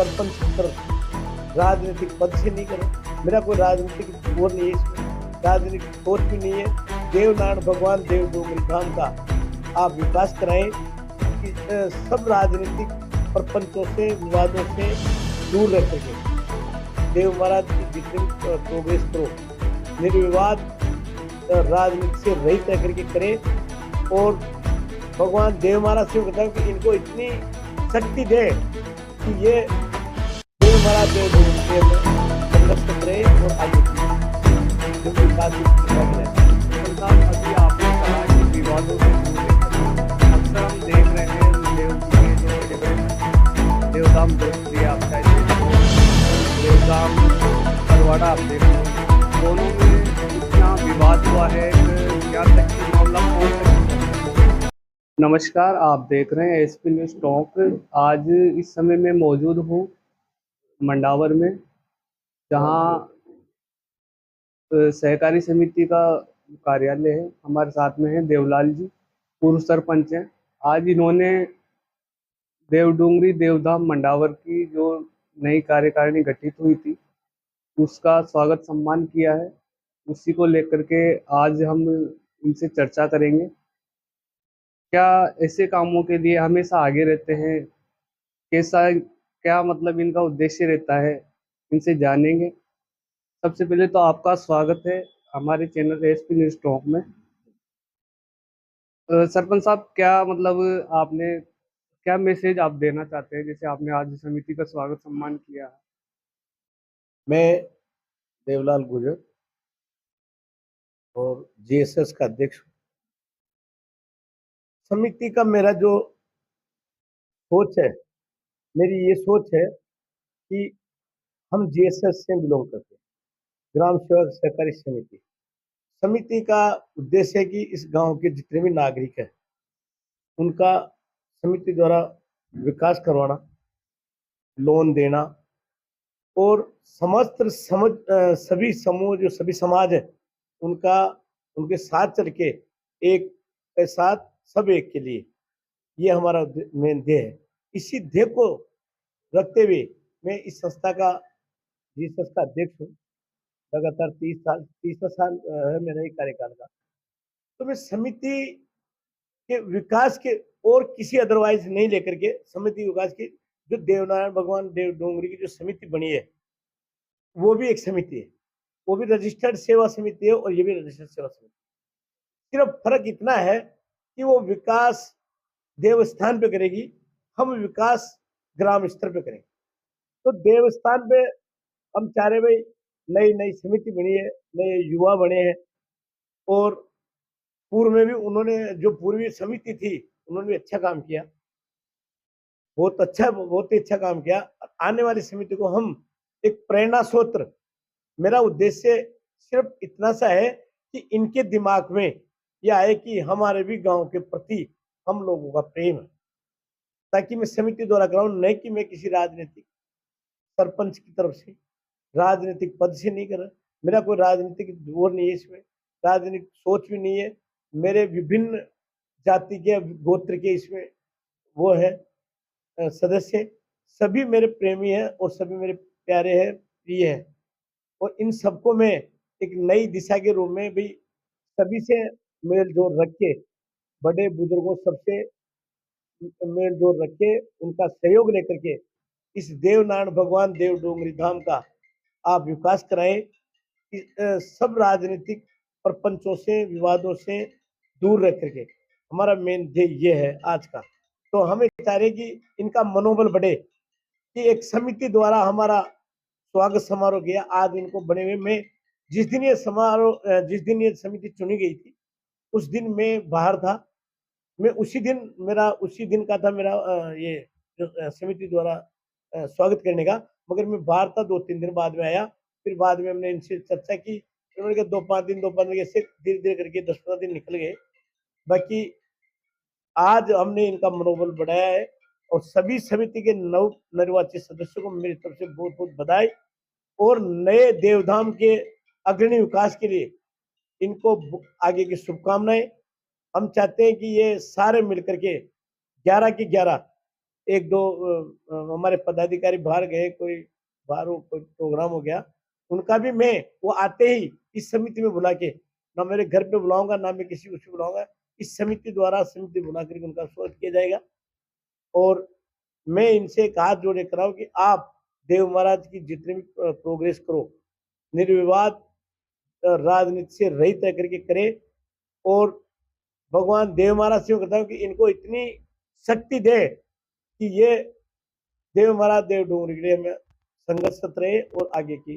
सरपंच की तरफ राजनीतिक पद से नहीं करें। मेरा कोई राजनीतिक वो नहीं है, इसमें राजनीतिक सोच भी नहीं है। देवनारायण भगवान देव डोंगरी धाम का आप विकास कराएं कि सब राजनीतिक प्रपंचों से, विवादों से दूर रह सके। देव महाराज की जितने प्रोग्रेस करो निर्विवाद राजनीति से रहित रह करके करें। और भगवान देव महाराज से कहता हूँ कि इनको इतनी शक्ति दे कि ये देव महाराज देव संघर्ष करे और आगे अभी आपने कहा कि विवादों से अक्सर हम देख रहे हैं देव जी के जो देवधाम जोधपुरी आप देवधाम परवाड़ा आप देख रहे हो, दोनों में इतना विवाद हुआ है क्या तक मामला कौन। नमस्कार, आप देख रहे हैं एसपी न्यूज़ टॉक। आज इस समय मैं मौजूद हूँ मंडावर में, जहाँ सहकारी समिति का कार्यालय है। हमारे साथ में है देवलाल जी, पूर्व सरपंच हैं। आज इन्होंने देवडूंगरी देवधाम मंडावर की जो नई कार्यकारिणी गठित हुई थी उसका स्वागत सम्मान किया है। उसी को लेकर के आज हम इनसे चर्चा करेंगे। क्या ऐसे कामों के लिए हमेशा आगे रहते हैं, कैसा क्या मतलब इनका उद्देश्य रहता है, इनसे जानेंगे। सबसे पहले तो आपका स्वागत है हमारे चैनल एसपी न्यूज़ टॉक में। सरपंच साहब, क्या मतलब आपने क्या मैसेज आप देना चाहते हैं, जैसे आपने आज समिति का स्वागत सम्मान किया है। मैं देवलाल गुजर और जीएसएस का अध्यक्ष हूँ। समिति का मेरा जो सोच है, मेरी ये सोच है कि हम जीएसएस से बिलोंग करते हैं, ग्राम सेवक सहकारी समिति। समिति का उद्देश्य है कि इस गांव के जितने भी नागरिक हैं उनका समिति द्वारा विकास करवाना, लोन देना और सभी समूह जो सभी समाज है उनका उनके साथ चल के एक के साथ सब एक के लिए, ये हमारा मेन ध्येय है। इसी ध्येय को रखते हुए मैं इस संस्था का जीएसएस का अध्यक्ष हूँ। लगातार 30 साल है मेरा एक कार्यकाल का। तो मैं समिति के विकास के और किसी अदरवाइज नहीं लेकर के समिति विकास की जो देवनारायण भगवान देव डोंगरी की जो समिति बनी है वो भी एक समिति है, वो भी रजिस्टर्ड सेवा समिति है और ये भी रजिस्टर्ड सेवा समिति। सिर्फ फर्क इतना है कि वो विकास देवस्थान पे करेगी, हम विकास ग्राम स्तर पे करेंगे। तो देवस्थान पे हम चाह रहे भाई नई नई समिति बनी है, नए युवा बने हैं और पूर्व में भी उन्होंने जो पूर्वी समिति थी उन्होंने भी अच्छा काम किया, बहुत ही अच्छा काम किया। आने वाली समिति को हम एक प्रेरणा स्रोत, मेरा उद्देश्य सिर्फ इतना सा है कि इनके दिमाग में यह आए कि हमारे भी गांव के प्रति हम लोगों का प्रेम है, ताकि मैं समिति द्वारा कराऊं, नहीं कि मैं किसी राजनीतिक सरपंच की तरफ से राजनीतिक पद से नहीं कर रहा। मेरा कोई राजनीतिक वो नहीं है, इसमें राजनीतिक सोच भी नहीं है। मेरे विभिन्न जाति के गोत्र के इसमें वो है सदस्य, सभी मेरे प्रेमी हैं और सभी मेरे प्यारे हैं, प्रिय हैं। और इन सबको मैं एक नई दिशा के रूप में भी सभी से मेल जोल रख के, बड़े बुजुर्गों सबसे मेल जोल रख के, उनका सहयोग लेकर के इस देवनारायण भगवान देव डोंगरी धाम का आप विकास कराएं। सब राजनीतिक प्रपंचों से, विवादों से दूर रह करके हमारा मेन ध्येय ये है आज का। तो हमें चाह रहे कि इनका मनोबल बढ़े कि एक समिति द्वारा हमारा स्वागत समारोह किया। आज इनको बने हुए मैं जिस दिन ये समारोह जिस दिन ये समिति चुनी गई थी उस दिन मैं बाहर था। मैं उसी दिन का था मेरा ये जो समिति द्वारा स्वागत करने का, मगर मैं बाहर था। 2-3 दिन बाद में आया, फिर बाद में हमने इनसे चर्चा की, फिर मैंने कहा 2-5 दिन ऐसे धीरे धीरे करके 10-15 दिन निकल गए। बाकी आज हमने इनका मनोबल बढ़ाया है और सभी समिति के नव निर्वाचित सदस्यों को मेरी तरफ से बहुत बहुत बधाई और नए देवधाम के अग्रणी विकास के लिए इनको आगे की शुभकामनाएं। हम चाहते हैं कि ये सारे मिलकर के 11 की 11 एक दो हमारे पदाधिकारी बाहर गए, कोई बाहर कोई प्रोग्राम हो गया, उनका भी मैं वो आते ही इस समिति में बुला के, ना मेरे घर पे बुलाऊंगा ना मैं किसी उसको बुलाऊंगा, इस समिति द्वारा समिति बुला करके उनका स्वागत किया जाएगा। और मैं इनसे एक हाथ जोड़े कर रहा हूँ कि आप देव महाराज की जितनी भी प्रोग्रेस करो, निर्विवाद राजनीति से रहित रह करके करे। और भगवान देव महाराज से कहता हूँ कि इनको इतनी शक्ति दे कि ये देव महाराज देव डोंगरी में संघर्षरत रहे और आगे की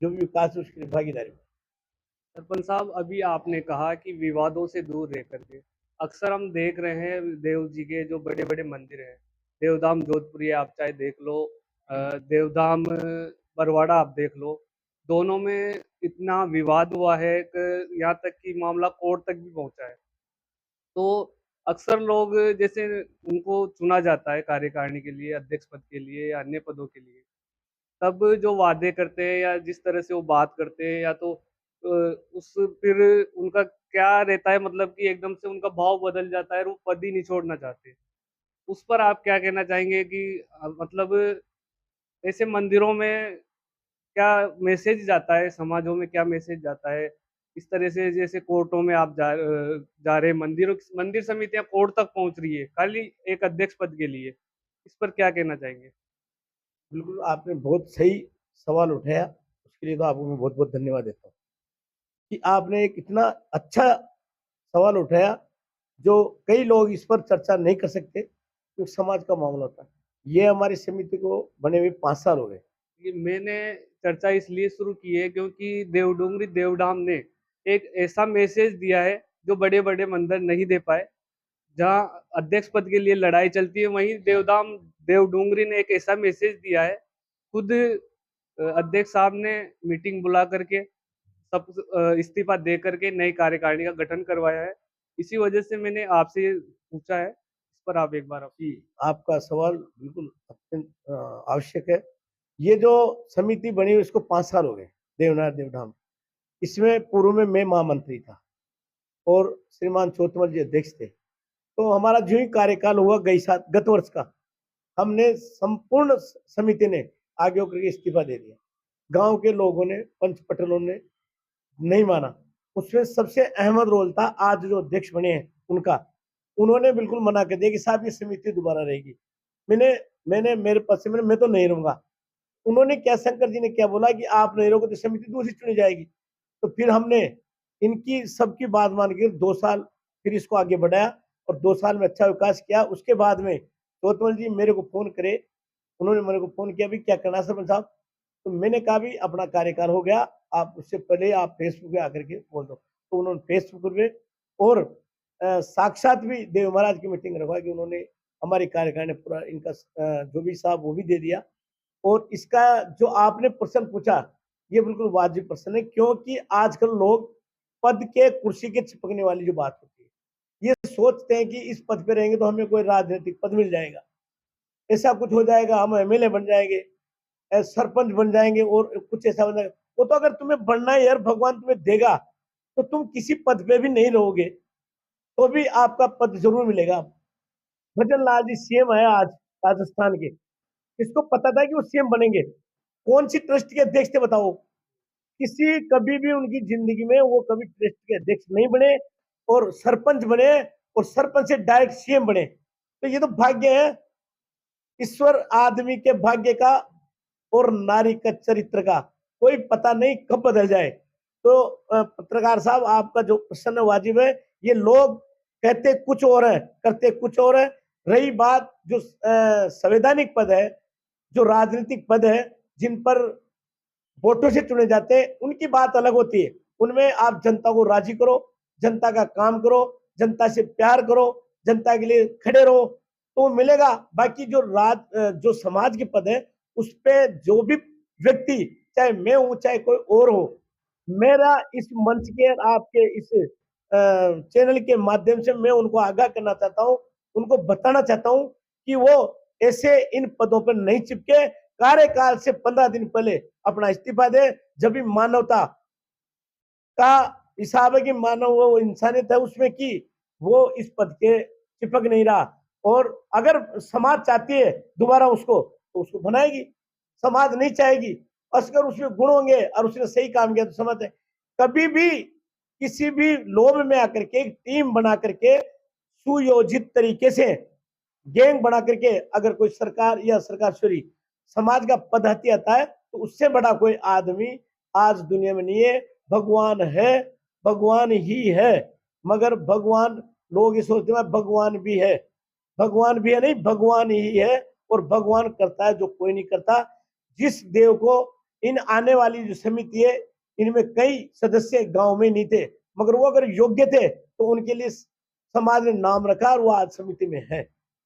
जो भी विकास है उसके लिए भागीदारी। सरपंच साहब, अभी आपने कहा कि विवादों से दूर रह करके, अक्सर हम देख रहे हैं देव जी के जो बड़े बड़े मंदिर हैं, देवधाम जोधपुरी आप चाहे देख लो, देवधाम बरवाड़ा आप देख लो, दोनों में इतना विवाद हुआ है कि यहाँ तक कि मामला कोर्ट तक भी पहुंचा है। तो अक्सर लोग, जैसे उनको चुना जाता है कार्यकारिणी के लिए, अध्यक्ष पद के लिए या अन्य पदों के लिए, तब जो वादे करते हैं या जिस तरह से वो बात करते हैं, या तो उस फिर उनका क्या रहता है, मतलब कि एकदम से उनका भाव बदल जाता है और वो पद ही नहीं छोड़ना चाहते। उस पर आप क्या कहना चाहेंगे कि मतलब ऐसे मंदिरों में क्या मैसेज जाता है, समाजों में क्या मैसेज जाता है? इस तरह से जैसे कोर्टों में आप जा रहे, मंदिर समितियां कोर्ट तक पहुंच रही है खाली एक अध्यक्ष पद के लिए, इस पर क्या कहना चाहेंगे? बिल्कुल आपने बहुत सही सवाल उठाया, उसके लिए तो आपको मैं बहुत बहुत धन्यवाद देता हूँ कि आपने एक इतना अच्छा सवाल उठाया जो कई लोग इस पर चर्चा नहीं कर सकते, क्योंकि समाज का मामला होता है। ये हमारी समिति को बने हुए 5 साल हो गए। ये मैंने चर्चा इसलिए शुरू की है क्योंकि देवडूंगरी देवधाम ने एक ऐसा मैसेज दिया है जो बड़े बड़े मंदिर नहीं दे पाए। जहाँ अध्यक्ष पद के लिए लड़ाई चलती है, वहीं देवधाम देवडूंगरी ने एक ऐसा मैसेज दिया है। खुद अध्यक्ष साहब ने मीटिंग बुला करके सब इस्तीफा दे करके नई कार्यकारिणी का गठन करवाया है। इसी वजह से मैंने आपसे ये पूछा है, इस पर आप एक बार जी, आपका सवाल बिल्कुल अत्यंत आवश्यक है। ये जो समिति बनी हुई इसको 5 साल हो गए, देवनाथ देवधाम। इसमें पूर्व में मैं महामंत्री था और श्रीमान चौतमल जी अध्यक्ष थे। तो हमारा जो ही कार्यकाल हुआ गत वर्ष का, हमने संपूर्ण समिति ने आगे होकर के इस्तीफा दे दिया। गांव के लोगों ने, पंच पटेलों ने नहीं माना। उसमें सबसे अहम रोल था आज जो अध्यक्ष बने हैं उनका। उन्होंने बिल्कुल मना कर दिया कि साहब ये समिति दोबारा रहेगी। मैंने मेरे पद से मैं तो नहीं रहूंगा। उन्होंने क्या, शंकर जी ने क्या बोला कि आप नहीं रहोगे तो समिति दूसरी चुनी जाएगी। तो फिर हमने इनकी सबकी बात मान के 2 साल फिर इसको आगे बढ़ाया और 2 साल में अच्छा विकास किया। उसके बाद में चौतमल जी मेरे को फोन करे, उन्होंने मेरे को फोन किया भी क्या करना सरपंच साहब। तो मैंने कहा भी अपना कार्यकाल हो गया, आप उससे पहले आप फेसबुक पे आकर के बोल दो। तो उन्होंने फेसबुक पे और साक्षात भी देव महाराज की मीटिंग रखवा कि उन्होंने हमारी कार्यकारिणी पूरा इनका जो भी साहब वो भी दे दिया। और इसका जो आपने प्रश्न पूछा ये बिल्कुल वाजिब प्रश्न है, क्योंकि आजकल लोग पद के कुर्सी के चिपकने वाली जो बात होती है, ये सोचते हैं कि इस पद पे रहेंगे तो हमें कोई राजनीतिक पद मिल जाएगा, ऐसा कुछ हो जाएगा, हम एमएलए बन जाएंगे, सरपंच बन जाएंगे और कुछ ऐसा बन जाएगा। वो तो अगर तुम्हें बनना है यार, भगवान तुम्हें देगा, तो तुम किसी पद पे भी नहीं रहोगे तो भी आपका पद जरूर मिलेगा। भजन लाल जी सीएम है आज राजस्थान के, इसको पता था कि वो सीएम बनेंगे। कौन सी ट्रस्ट के अध्यक्ष थे बताओ? किसी कभी भी उनकी जिंदगी में वो कभी ट्रस्ट के अध्यक्ष नहीं बने और सरपंच बने और सरपंच से डायरेक्ट सीएम बने। तो ये तो भाग्य है, ईश्वर आदमी के भाग्य का और नारी का चरित्र का कोई पता नहीं कब बदल जाए। तो पत्रकार साहब आपका जो प्रश्न वाजिब है, ये लोग कहते कुछ और है करते कुछ और है। रही बात जो संवैधानिक पद है, जो राजनीतिक पद है, जिन पर वोटों से चुने जाते हैं, उनकी बात अलग होती है। उनमें आप जनता को राजी करो, जनता का काम करो, जनता से प्यार करो, जनता के लिए खड़े रहो तो मिलेगा। बाकी जो समाज के पद है उस पे जो भी व्यक्ति, चाहे मैं हूं चाहे कोई और हो, मेरा इस मंच के आपके इस चैनल के माध्यम से मैं उनको आगाह करना चाहता हूं, उनको बताना चाहता हूं कि वो ऐसे इन पदों पर नहीं चिपके। कार्यकाल से 15 दिन पहले अपना इस्तीफा दे। जब भी मानवता का हिसाब है कि मानव वो इंसानियत है उसमें की, वो इस पद के चिपक नहीं रहा। और अगर समाज चाहती है दोबारा उसको तो उसको बनाएगी, समाज नहीं चाहेगी। अगर उसमें गुण होंगे और उसने सही काम किया तो समाज है। कभी भी किसी भी लोभ में आकर के एक टीम बना करके सुयोजित तरीके से गैंग बना करके अगर कोई सरकार या सरकार सॉरी समाज का पद हत्या आता है तो उससे बड़ा कोई आदमी आज दुनिया में नहीं है। भगवान है, भगवान ही है। मगर भगवान, लोग ये सोचते हैं भगवान भी है, भगवान भी है नहीं, भगवान ही है। और भगवान करता है जो कोई नहीं करता। जिस देव को इन आने वाली जो समिति है इनमें कई सदस्य गांव में नहीं थे, मगर वो अगर योग्य थे तो उनके लिए समाज ने नाम रखा और वो आज समिति में है।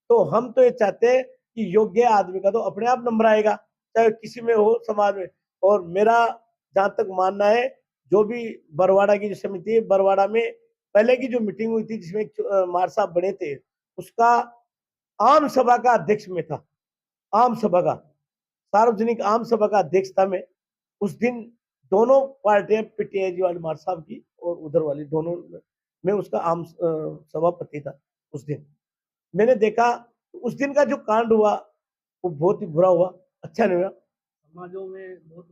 तो हम तो ये चाहते हैं कि योग्य आदमी का तो अपने आप नंबर आएगा, चाहे किसी में हो समाज में। और मेरा जहां तक मानना है, जो भी बरवाड़ा की जो समिति है, बरवाड़ा में पहले की जो मीटिंग हुई थी जिसमें मार साहब बने थे, उसका आम सभा का अध्यक्ष में था। आम सभा का, सार्वजनिक आम सभा का अध्यक्ष था मैं। उस दिन दोनों पार्टियां, पीटीआई वाली मार साहब की और उधर वाली, दोनों में उसका आम सभापति था। उस दिन मैंने देखा उस दिन का जो कांड हुआ वो बहुत ही बुरा हुआ, अच्छा नहीं हुआ। समाजों में बहुत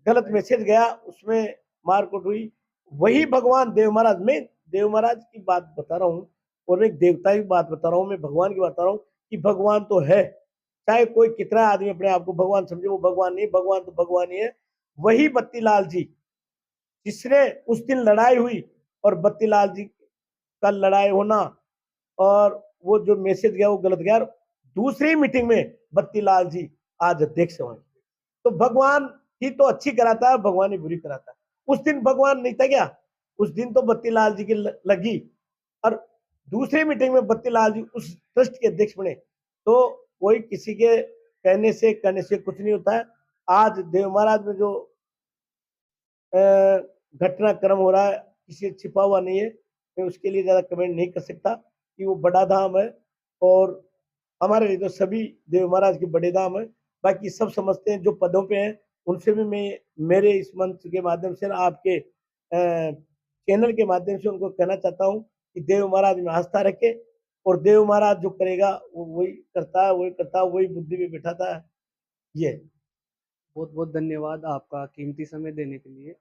गलत मैसेज गया, उसमें मारकुट हुई। वही भगवान देव महाराज, मैं देव महाराज की बात बता रहा हूँ और मैं एक देवता की बात बता रहा हूँ, मैं भगवान की बता रहा हूँ कि भगवान तो है। चाहे कोई कितना आदमी अपने आप को भगवान समझे, वो भगवान नहीं, भगवान तो भगवान ही है। वही बत्तीलाल जी जिसने उस दिन लड़ाई हुई और बत्तीलाल जी का लड़ाई होना और वो जो मैसेज गया वो गलत गया। दूसरी मीटिंग में बत्तीलाल जी आज अध्यक्ष हुए। तो भगवान ही तो अच्छी कराता है, भगवान ही बुरी कराता है। उस दिन भगवान नहीं था क्या? उस दिन तो बत्तीलाल जी की लगी और दूसरी मीटिंग में बत्तीलाल जी उस ट्रस्ट के अध्यक्ष बने। तो कोई किसी के कहने से करने से कुछ नहीं होता है। आज देव महाराज में जो घटनाक्रम हो रहा है किसी से छिपा हुआ नहीं है। मैं उसके लिए ज्यादा कमेंट नहीं कर सकता कि वो बड़ा धाम है और हमारे लिए तो सभी देव महाराज के बड़े धाम है। बाकी सब समझते हैं जो पदों पे हैं, उनसे भी मैं मेरे इस मंच के माध्यम से आपके चैनल के माध्यम से उनको कहना चाहता हूँ कि देव महाराज में आस्था रखे और देव महाराज जो करेगा वो वही करता है, वही करता है, वही बुद्धि में बिठाता है। ये बहुत बहुत धन्यवाद आपका कीमती समय देने के लिए।